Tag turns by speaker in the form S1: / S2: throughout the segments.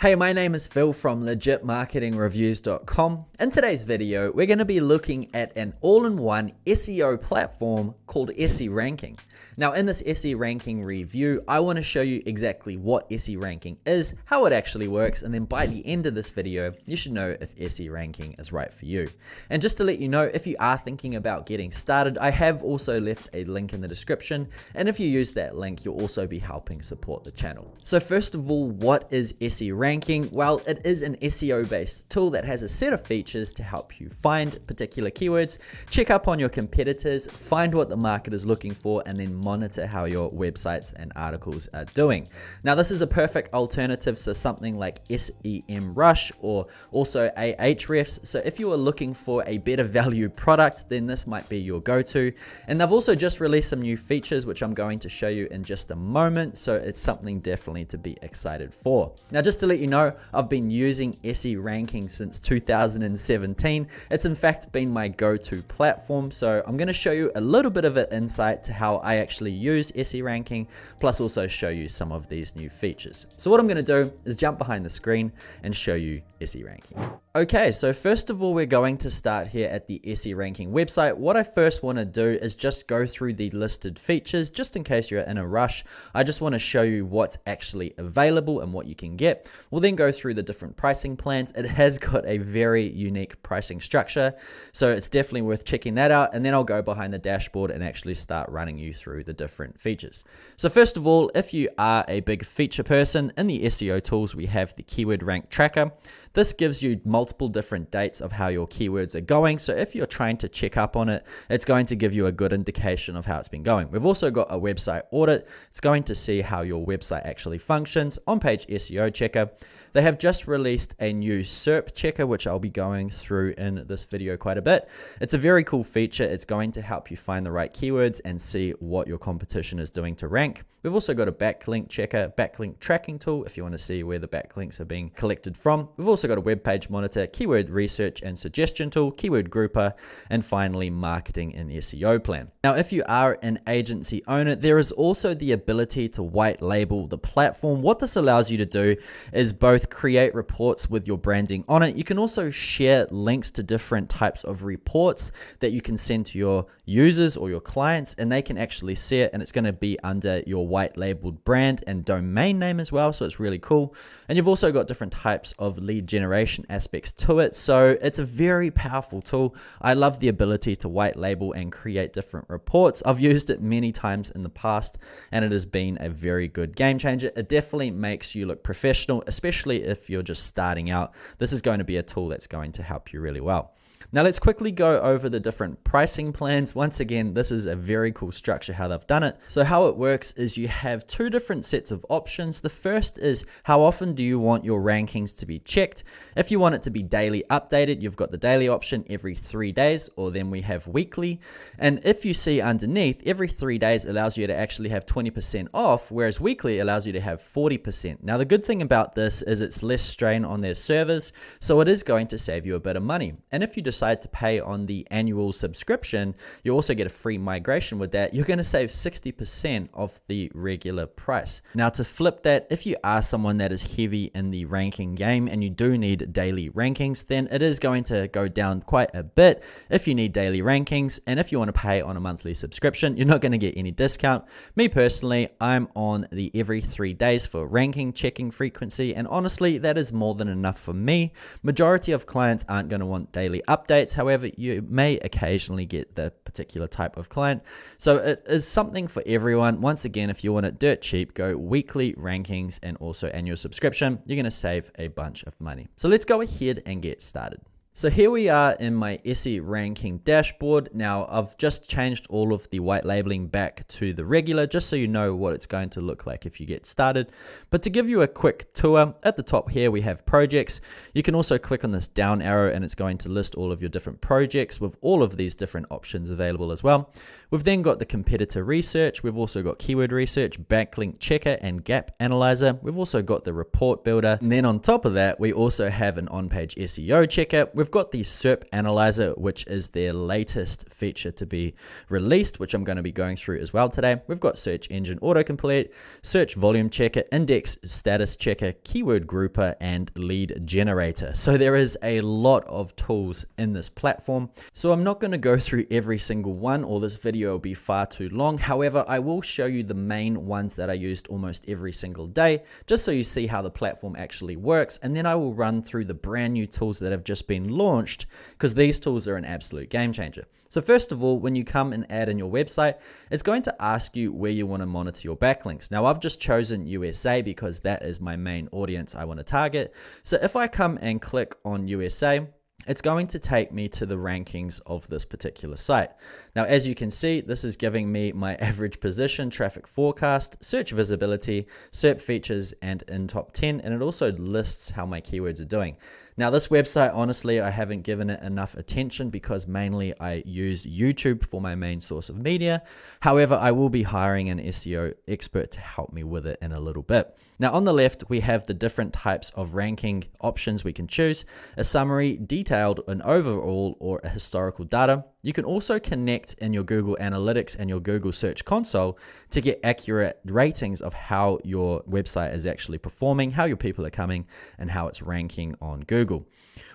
S1: Hey, my name is Phil from legitmarketingreviews.com. In today's video, we're going to be looking at an all-in-one SEO platform called SE Ranking. Now, in this SE Ranking review, I want to show you exactly what SE Ranking is, how it actually works, and then by the end of this video, you should know if SE Ranking is right for you. And just to let you know, if you are thinking about getting started, I have also left a link in the description, and if you use that link, you'll also be helping support the channel. So first of all, what is SE Ranking? Well, it is an SEO-based tool that has a set of features to help you find particular keywords, check up on your competitors, find what the market is looking for, and then monitor how your websites and articles are doing. Now, this is a perfect alternative to something like SEMRush or also Ahrefs. So if you are looking for a better value product, then this might be your go-to. And they've also just released some new features, which I'm going to show you in just a moment. So it's something definitely to be excited for. Now, just to let you know, I've been using SE Ranking since 2017. It's in fact been my go-to platform. So I'm going to show you a little bit of an insight to how I actually use SE Ranking, plus also show you some of these new features. So what I'm going to do is jump behind the screen and show you SE Ranking. Okay, so first of all, we're going to start here at the SE Ranking website. What I first want to do is just go through the listed features, just in case you're in a rush. I just want to show you what's actually available and what you can get. We'll then go through the different pricing plans. It has got a very unique pricing structure, so it's definitely worth checking that out. And then I'll go behind the dashboard and actually start running you through the different features. So first of all, if you are a big feature person, in the SEO tools, we have the keyword rank tracker. This gives you multiple different dates of how your keywords are going. So if you're trying to check up on it, it's going to give you a good indication of how it's been going. We've also got a website audit. It's going to see how your website actually functions. On-page SEO checker. They have just released a new SERP checker, which I'll be going through in this video quite a bit. It's a very cool feature. It's going to help you find the right keywords and see what your competition is doing to rank. We've also got a backlink checker, backlink tracking tool, if you want to see where the backlinks are being collected from. We've also got a web page monitor, keyword research and suggestion tool, keyword grouper, and finally marketing and SEO plan. Now, if you are an agency owner, there is also the ability to white label the platform. What this allows you to do is both create reports with your branding on it. You can also share links to different types of reports that you can send to your users or your clients, and they can actually see it, and it's going to be under your white labeled brand and domain name as well. So it's really cool. And you've also got different types of lead generation aspects to it. So it's a very powerful tool. I love the ability to white label and create different reports. I've used it many times in the past, and it has been a very good game changer. It definitely makes you look professional, especially if you're just starting out. This is going to be a tool that's going to help you really well. Now let's quickly go over the different pricing plans. Once again, this is a very cool structure how they've done it. So how it works is you have two different sets of options. The first is how often do you want your rankings to be checked. If you want it to be daily updated, you've got the daily option every 3 days, or then we have weekly. And if you see underneath, every 3 days allows you to actually have 20% off, whereas weekly allows you to have 40%. Now the good thing about this is it's less strain on their servers, so it is going to save you a bit of money. And if you decide to pay on the annual subscription, you also get a free migration with that. You're going to save 60% of the regular price. Now to flip that, if you are someone that is heavy in the ranking game and you do need daily rankings, then it is going to go down quite a bit if you need daily rankings. And if you want to pay on a monthly subscription, you're not going to get any discount. Me personally, I'm on the every 3 days for ranking checking frequency, and honestly, that is more than enough for me. Majority of clients aren't going to want daily updates. However, you may occasionally get the particular type of client. So it is something for everyone. Once again, if you want it dirt cheap, go weekly rankings and also annual subscription. You're going to save a bunch of money. So let's go ahead and get started. So here we are in my SE Ranking dashboard. Now I've just changed all of the white labeling back to the regular, just so you know what it's going to look like if you get started. But to give you a quick tour, at the top here we have projects. You can also click on this down arrow and it's going to list all of your different projects with all of these different options available as well. We've then got the competitor research. We've also got keyword research, backlink checker, and gap analyzer. We've also got the report builder. And then on top of that, we also have an on-page SEO checker. We've we've got the SERP Analyzer, which is their latest feature to be released, which I'm going to be going through as well today. We've got Search Engine Autocomplete, Search Volume Checker, Index Status Checker, Keyword Grouper, and Lead Generator. So there is a lot of tools in this platform. So I'm not going to go through every single one, or this video will be far too long. However, I will show you the main ones that I used almost every single day, just so you see how the platform actually works. And then I will run through the brand new tools that have just been launched, because these tools are an absolute game changer. So first of all, when you come and add in your website, it's going to ask you where you want to monitor your backlinks. Now I've just chosen USA because that is my main audience I want to target. So if I come and click on USA, it's going to take me to the rankings of this particular site. Now, as you can see, this is giving me my average position, traffic forecast, search visibility, SERP features, and in top 10, and it also lists how my keywords are doing. Now, this website, honestly, I haven't given it enough attention because mainly I use YouTube for my main source of media. However, I will be hiring an SEO expert to help me with it in a little bit. Now, on the left, we have the different types of ranking options we can choose: a summary, detailed, an overall, or a historical data. You can also connect in your Google Analytics and your Google Search Console to get accurate ratings of how your website is actually performing, how your people are coming, and how it's ranking on Google.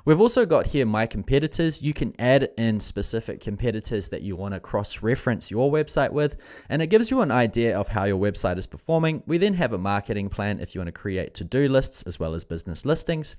S1: We've also got here my competitors. You can add in specific competitors that you want to cross-reference your website with, and it gives you an idea of how your website is performing. We then have a marketing plan if you want to create to-do lists as well as business listings.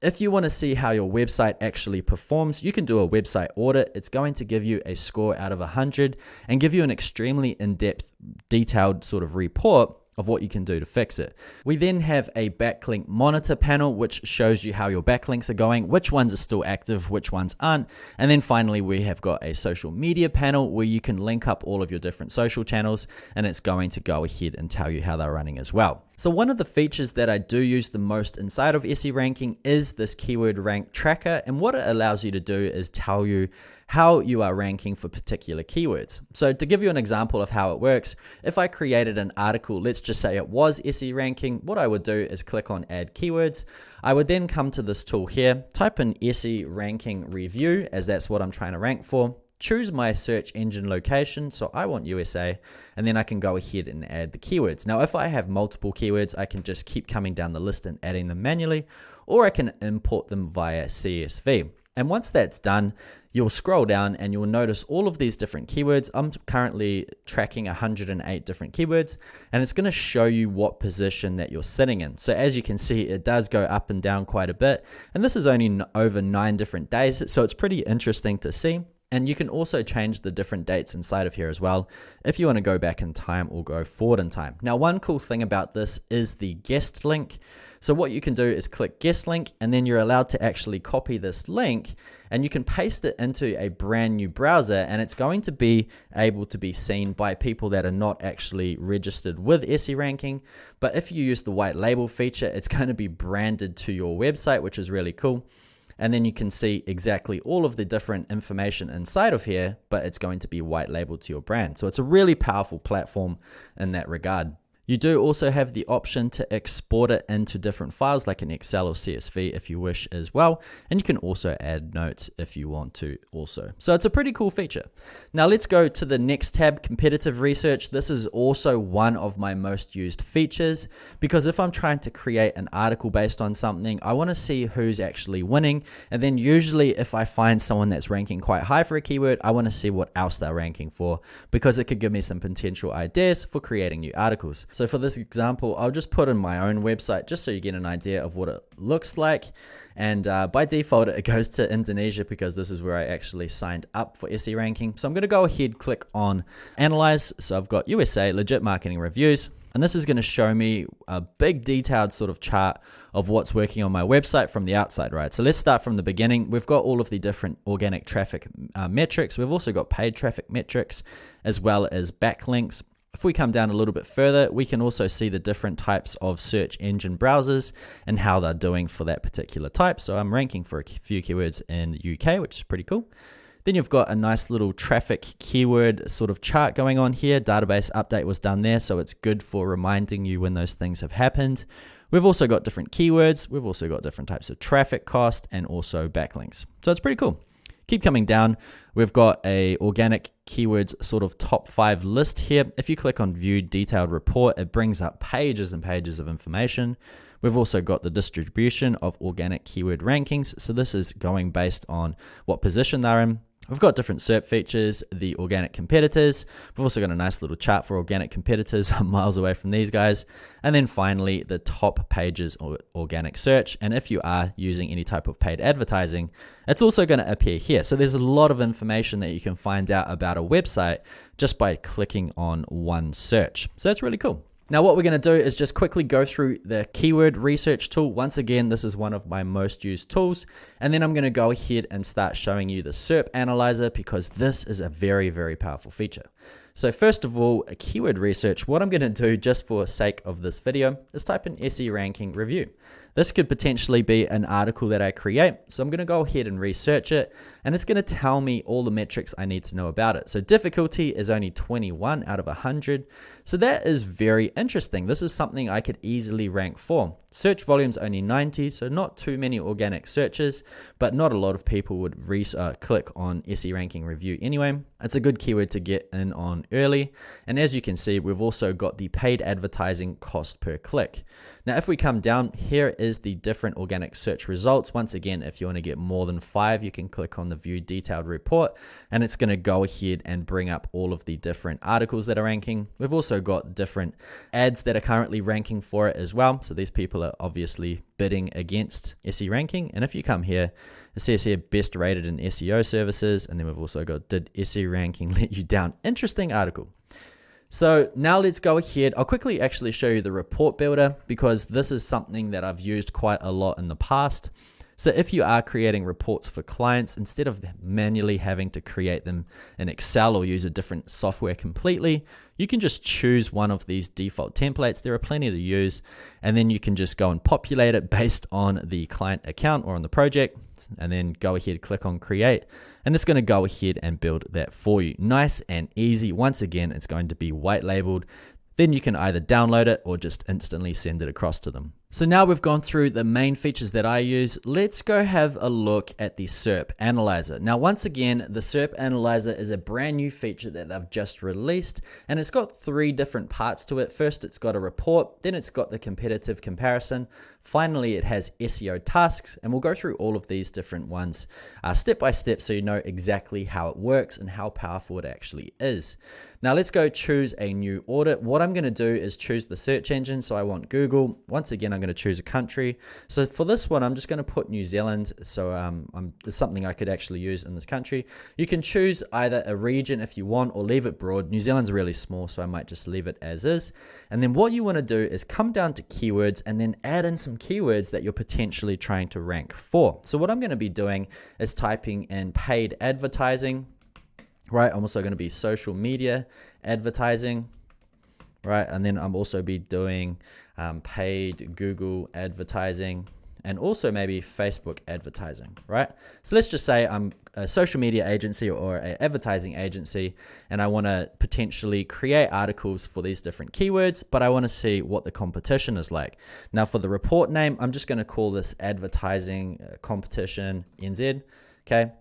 S1: If you want to see how your website actually performs, you can do a website audit. It's going to give you a score out of 100 and give you an extremely in-depth, detailed sort of report of what you can do to fix it. We then have a backlink monitor panel, which shows you how your backlinks are going, which ones are still active, which ones aren't. And then finally, we have got a social media panel where you can link up all of your different social channels, and it's going to go ahead and tell you how they're running as well. So one of the features that I do use the most inside of SE Ranking is this keyword rank tracker. And what it allows you to do is tell you how you are ranking for particular keywords. So to give you an example of how it works, if I created an article, let's just say it was SE Ranking, what I would do is click on Add Keywords. I would then come to this tool here, type in SE Ranking Review, as that's what I'm trying to rank for. Choose my search engine location, so I want USA, and then I can go ahead and add the keywords. Now, if I have multiple keywords, I can just keep coming down the list and adding them manually, or I can import them via CSV. And once that's done, you'll scroll down and you'll notice all of these different keywords. I'm currently tracking 108 different keywords, and it's going to show you what position that you're sitting in. So as you can see, it does go up and down quite a bit, and this is only over 9 different days, so it's pretty interesting to see. And you can also change the different dates inside of here as well if you want to go back in time or go forward in time. Now, one cool thing about this is the guest link. So what you can do is click guest link, and then you're allowed to actually copy this link, and you can paste it into a brand new browser, and it's going to be able to be seen by people that are not actually registered with SE Ranking. But if you use the white label feature, it's going to be branded to your website, which is really cool. And then you can see exactly all of the different information inside of here, but it's going to be white labeled to your brand. So it's a really powerful platform in that regard. You do also have the option to export it into different files like an Excel or CSV if you wish as well. And you can also add notes if you want to also. So it's a pretty cool feature. Now let's go to the next tab, competitive research. This is also one of my most used features, because if I'm trying to create an article based on something, I want to see who's actually winning. And then usually if I find someone that's ranking quite high for a keyword, I want to see what else they're ranking for, because it could give me some potential ideas for creating new articles. So for this example, I'll just put in my own website just so you get an idea of what it looks like. And by default, it goes to Indonesia because this is where I actually signed up for SE Ranking. So I'm going to go ahead, click on Analyze. So I've got USA, legit marketing reviews. And this is going to show me a big detailed sort of chart of what's working on my website from the outside, right? So let's start from the beginning. We've got all of the different organic traffic metrics. We've also got paid traffic metrics as well as backlinks. If we come down a little bit further, we can also see the different types of search engine browsers and how they're doing for that particular type. So I'm ranking for a few keywords in the UK, which is pretty cool. Then you've got a nice little traffic keyword sort of chart going on here. Database update was done there, so it's good for reminding you when those things have happened. We've also got different keywords. We've also got different types of traffic cost and also backlinks. So it's pretty cool. Keep coming down. We've got a organic keywords sort of top 5 list here. If you click on view detailed report, it brings up pages and pages of information. We've also got the distribution of organic keyword rankings. So this is going based on what position they're in. We've got different SERP features, the organic competitors. We've also got a nice little chart for organic competitors. I'm miles away from these guys. And then finally, the top pages or organic search. And if you are using any type of paid advertising, it's also going to appear here. So there's a lot of information that you can find out about a website just by clicking on one search. So that's really cool. Now what we're going to do is just quickly go through the keyword research tool. Once again, this is one of my most used tools. And then I'm going to go ahead and start showing you the SERP Analyzer because this is a very, very powerful feature. So first of all, a keyword research, what I'm going to do just for sake of this video is type in SE ranking review. This could potentially be an article that I create. So I'm going to go ahead and research it and it's going to tell me all the metrics I need to know about it. So difficulty is only 21 out of 100. So that is very interesting. This is something I could easily rank for. Search volume is only 90, so not too many organic searches, but not a lot of people would click on SE ranking review anyway. It's a good keyword to get in on early. And as you can see, we've also got the paid advertising cost per click. Now, if we come down, here is the different organic search results. Once again, if you want to get more than 5, you can click on the view detailed report and it's going to go ahead and bring up all of the different articles that are ranking. We've also got different ads that are currently ranking for it as well. So these people are obviously bidding against SE ranking. And if you come here, it says here best rated in SEO services. And then we've also got did SE ranking let you down? Interesting article. So now let's go ahead. I'll quickly actually show you the report builder because this is something that I've used quite a lot in the past. So if you are creating reports for clients, instead of manually having to create them in Excel or use a different software completely, you can just choose one of these default templates. There are plenty to use, and then you can just go and populate it based on the client account or on the project, and then go ahead, click on create, and it's going to go ahead and build that for you. Nice and easy. Once again, it's going to be white labeled. Then you can either download it or just instantly send it across to them. So now we've gone through the main features that I use. Let's go have a look at the SERP Analyzer. Now, once again, the SERP Analyzer is a brand new feature that they've just released, and it's got 3 different parts to it. First, it's got a report, then it's got the competitive comparison. Finally, it has SEO Tasks, and we'll go through all of these different ones step by step so you know exactly how it works and how powerful it actually is. Now, let's go choose a new audit. What I'm going to do is choose the search engine. So I want Google. Once again, I'm going to choose a country. So for this one, I'm just going to put New Zealand. So there's something I could actually use in this country. You can choose either a region if you want or leave it broad. New Zealand's really small, so I might just leave it as is. And then what you want to do is come down to keywords and then add in some keywords that you're potentially trying to rank for. So what I'm going to be doing is typing in paid advertising. Right, I'm also going to be social media advertising, right? And then I'm also be doing paid Google advertising and also maybe Facebook advertising, right? So let's just say I'm a social media agency or an advertising agency, and I want to potentially create articles for these different keywords, but I want to see what the competition is like. Now for the report name, I'm just going to call this advertising competition NZ, okay?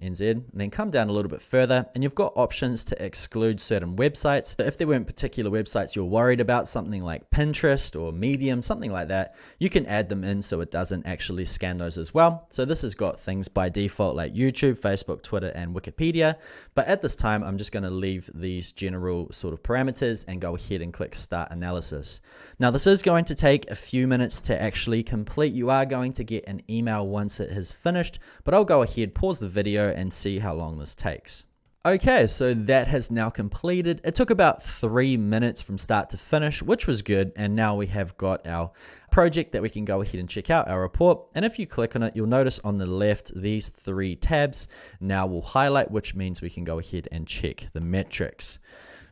S1: NZ, and then come down a little bit further and you've got options to exclude certain websites. So if there weren't particular websites you're worried about, something like Pinterest or Medium, something like that, you can add them in so it doesn't actually scan those as well. So this has got things by default like YouTube, Facebook, Twitter, and Wikipedia. But at this time, I'm just going to leave these general sort of parameters and go ahead and click Start Analysis. Now this is going to take a few minutes to actually complete. You are going to get an email once it has finished, but I'll go ahead, pause the video and see how long this takes. Okay, so that has now completed. It took about 3 minutes from start to finish, which was good. And now we have got our project that we can go ahead and check out, our report. And if you click on it, you'll notice on the left, these 3 tabs now will highlight, which means we can go ahead and check the metrics.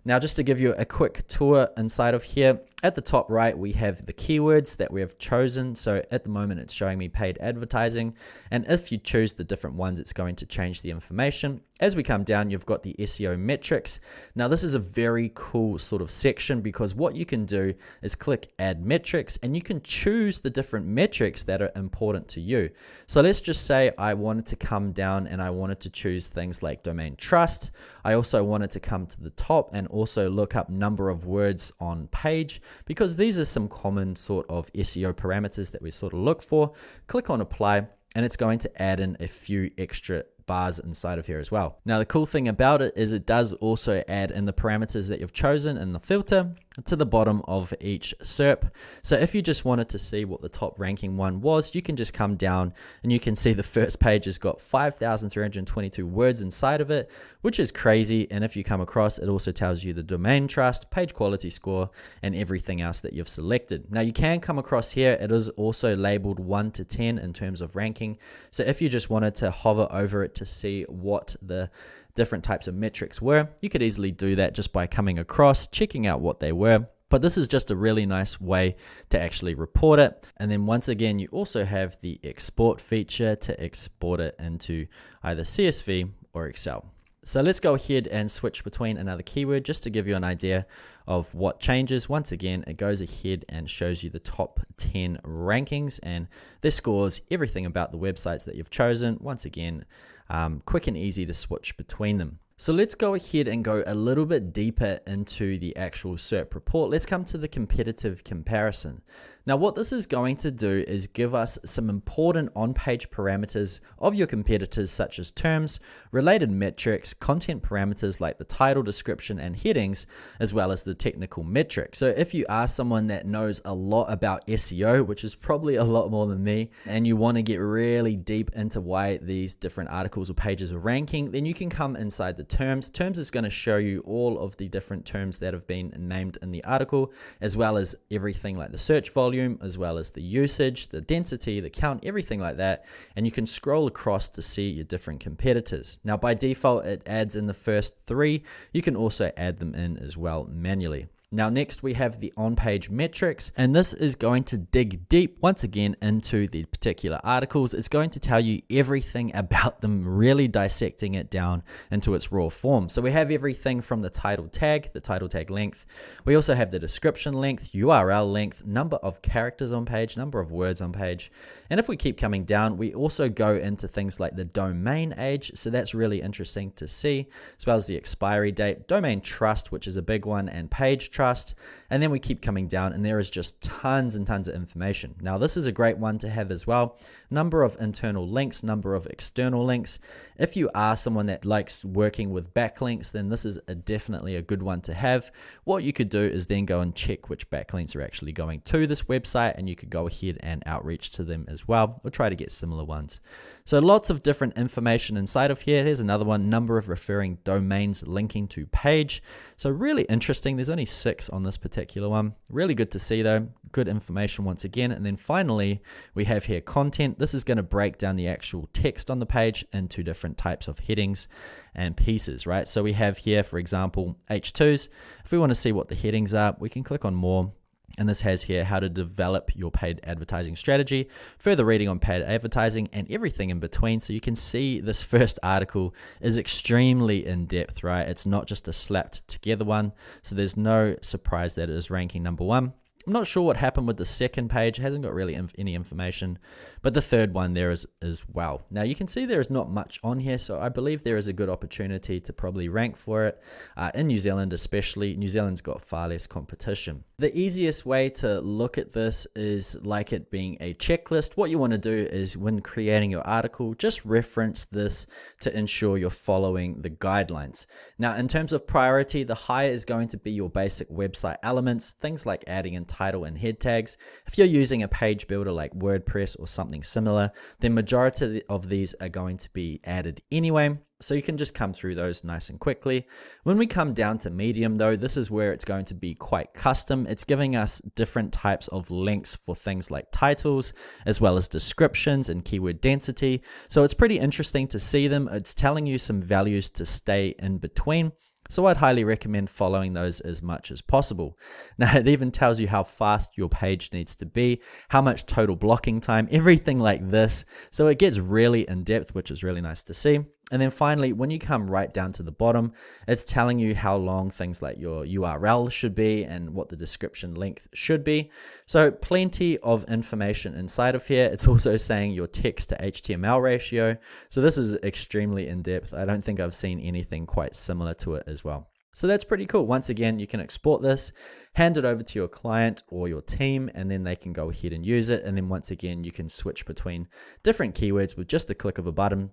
S1: Now, just to give you a quick tour inside of here, At the top right, we have the keywords that we have chosen. So at the moment, it's showing me paid advertising. And if you choose the different ones, it's going to change the information. As we come down, you've got the SEO metrics. Now, this is a very cool sort of section because what you can do is click add metrics and you can choose the different metrics that are important to you. So let's just say I wanted to come down and I wanted to choose things like domain trust. I also wanted to come to the top and also look up number of words on page, because these are some common sort of SEO parameters that we sort of look for. Click on apply and it's going to add in a few extra bars inside of here as well. Now, the cool thing about it is it does also add in the parameters that you've chosen in the filter to the bottom of each SERP. So if you just wanted to see what the top ranking one was, you can just come down and you can see the first page has got 5,322 words inside of it, which is crazy. And if you come across, it also tells you the domain trust, page quality score, and everything else that you've selected. Now, you can come across here. It is also labeled 1 to 10 in terms of ranking. So if you just wanted to hover over it to see what the different types of metrics were, you could easily do that just by coming across, checking out what they were. But this is just a really nice way to actually report it. And then once again, you also have the export feature to export it into either CSV or Excel. So let's go ahead and switch between another keyword just to give you an idea of what changes. Once again, it goes ahead and shows you the top 10 rankings, and this scores everything about the websites that you've chosen. Once again, quick and easy to switch between them. So let's go ahead and go a little bit deeper into the actual SERP report. Let's come to the competitive comparison. Now, what this is going to do is give us some important on-page parameters of your competitors, such as terms, related metrics, content parameters like the title, description, and headings, as well as the technical metrics. So if you are someone that knows a lot about SEO, which is probably a lot more than me, and you want to get really deep into why these different articles or pages are ranking, then you can come inside the terms. Terms is going to show you all of the different terms that have been named in the article, as well as everything like the search volume, as well as the usage, the density, the count, everything like that. And you can scroll across to see your different competitors. Now, by default, it adds in the first 3. You can also add them in as well manually. Now, next we have the on-page metrics, and this is going to dig deep once again into the particular articles. It's going to tell you everything about them, really dissecting it down into its raw form. So we have everything from the title tag length. We also have the description length, URL length, number of characters on page, number of words on page. And if we keep coming down, we also go into things like the domain age. So that's really interesting to see, as well as the expiry date, domain trust, which is a big one, and page trust. And then we keep coming down and there is just tons and tons of information. Now, this is a great one to have as well. Number of internal links, number of external links. If you are someone that likes working with backlinks, then this is definitely a good one to have. What you could do is then go and check which backlinks are actually going to this website, and you could go ahead and outreach to them as well, or try to get similar ones. So lots of different information inside of here. Here's another one, number of referring domains linking to page. So really interesting. There's only 6 on this particular one. Really good to see though. Good information once again. And then finally, we have here content. This is going to break down the actual text on the page into different types of headings and pieces, right? So we have here, for example, H2s. If we want to see what the headings are, we can click on more. And this has here how to develop your paid advertising strategy, further reading on paid advertising, and everything in between. So you can see this first article is extremely in depth, right? It's not just a slapped together one. So there's no surprise that it is ranking number 1. I'm not sure what happened with the second page. It hasn't got really any information, but the third one there is as well. Now you can see there is not much on here, so I believe there is a good opportunity to probably rank for it. In New Zealand especially, New Zealand's got far less competition. The easiest way to look at this is like it being a checklist. What you want to do is when creating your article, just reference this to ensure you're following the guidelines. Now in terms of priority, the higher is going to be your basic website elements, things like adding in title and head tags. If you're using a page builder like WordPress or something similar, then majority of these are going to be added anyway. So you can just come through those nice and quickly. When we come down to medium though, this is where it's going to be quite custom. It's giving us different types of links for things like titles, as well as descriptions and keyword density. So it's pretty interesting to see them. It's telling you some values to stay in between. So I'd highly recommend following those as much as possible. Now it even tells you how fast your page needs to be, how much total blocking time, everything like this. So it gets really in depth, which is really nice to see. And then finally, when you come right down to the bottom, it's telling you how long things like your URL should be and what the description length should be. So plenty of information inside of here. It's also saying your text to HTML ratio. So this is extremely in depth. I don't think I've seen anything quite similar to it as well. So that's pretty cool. Once again, you can export this, hand it over to your client or your team, and then they can go ahead and use it. And then once again, you can switch between different keywords with just the click of a button.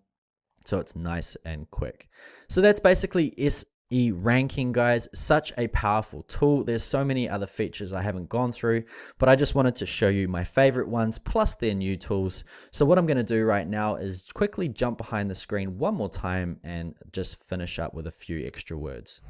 S1: So it's nice and quick. So that's basically SE ranking, guys. Such a powerful tool. There's so many other features I haven't gone through, but I just wanted to show you my favorite ones plus their new tools. So what I'm going to do right now is quickly jump behind the screen one more time and just finish up with a few extra words.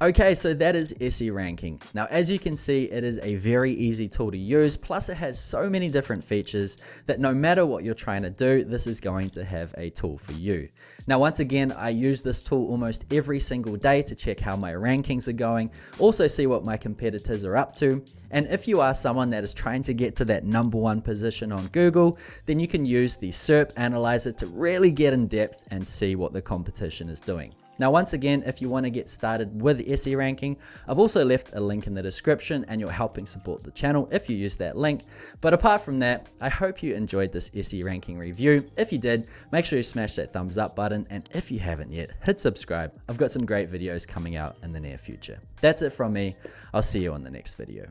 S1: Okay, so that is SE ranking. Now, as you can see, it is a very easy tool to use. Plus it has so many different features that no matter what you're trying to do, this is going to have a tool for you. Now, once again, I use this tool almost every single day to check how my rankings are going, also see what my competitors are up to. And if you are someone that is trying to get to that #1 position on Google, then you can use the SERP Analyzer to really get in depth and see what the competition is doing. Now, once again, if you want to get started with SE ranking, I've also left a link in the description and you're helping support the channel if you use that link. But apart from that, I hope you enjoyed this SE ranking review. If you did, make sure you smash that thumbs up button. And if you haven't yet, hit subscribe. I've got some great videos coming out in the near future. That's it from me. I'll see you on the next video.